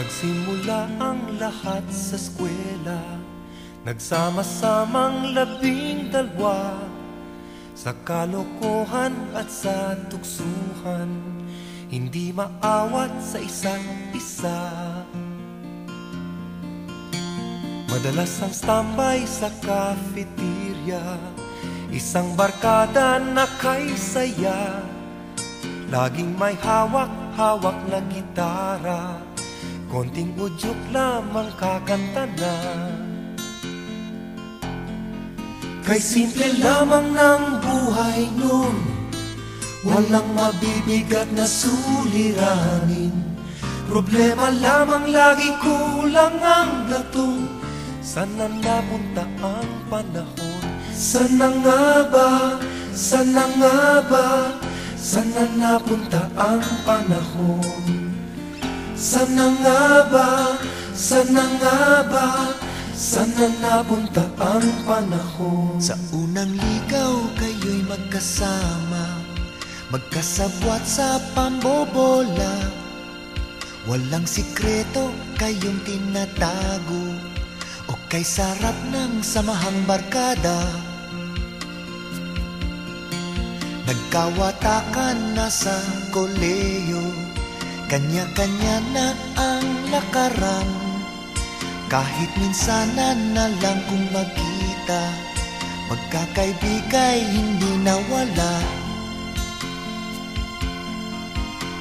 Nagsimula ang lahat sa eskwela, nagsama-samang 12, sa kalokohan at sa tuksuhan, hindi maawat sa isa't isa. Madalas ang standby sa cafeteria, isang barkada na kay saya, laging may hawak-hawak na gitara, konting udyok lamang kakanta na. Kay simple lamang ng buhay nun, walang mabibigat na suliranin. Problema lamang lagi, kulang ang gatong. Sana napunta ang panahon? Sana nga ba? Sana nga ba? Sana napunta ang panahon? Sana nga ba? Sana nga ba? Sana napunta ang panahon? Sa unang ligaw kayo'y magkasama, magkasabwat sa pambobola. Walang sikreto kayong tinatago, o kay sarap ng samahang barkada. Nagkawatakan na sa koleyo, kanya-kanya na ang lakaran. Kahit minsanan na lang kung magkita, magkakaibigay hindi nawala.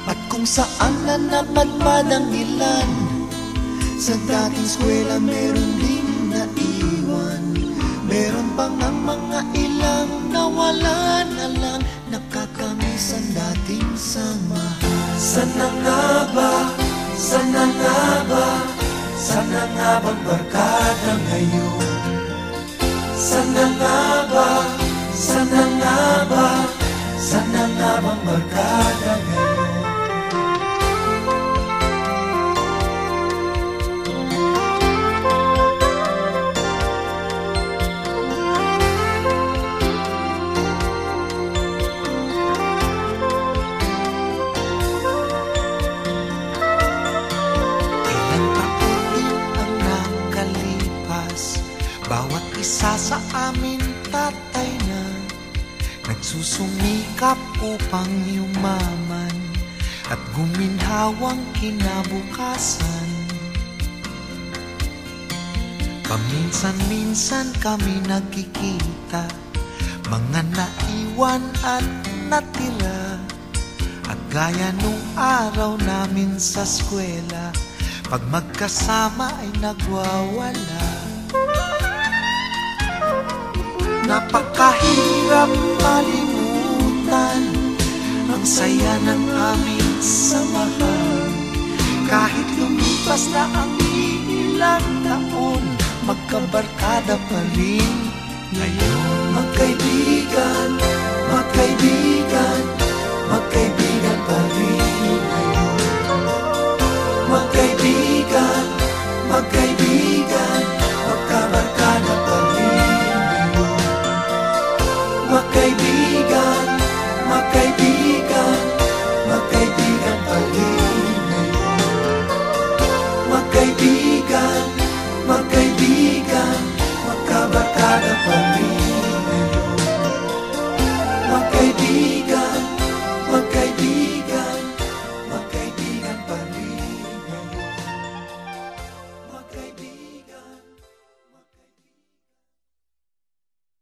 At kung saan na napadpad ang ilan, sa dating eskwela meron din naiwan. Meron pang ang mga ilang nawala na lang, nakakamiss ang dating samahan. Sana nga ba? Sana nga ba? Sana nga bang barkada ngayon? Sana nga ba? Sana nga ba? Sana nga bang barkada ngayon? Bawat isa sa amin tatay na, nagsusumikap upang yumaman at guminhawang kinabukasan. Paminsan-minsan kami nagkikita, mga naiwan at natira. At gaya nung araw namin sa eskwela, pag magkasama ay nagwawala. Napakahirap malimutan ang saya ng aming samahan. Kahit lumipas na ang ilang taon, magkabarkada pa rin ngayon. Magkaibigan, magkaibigan, magkaibigan.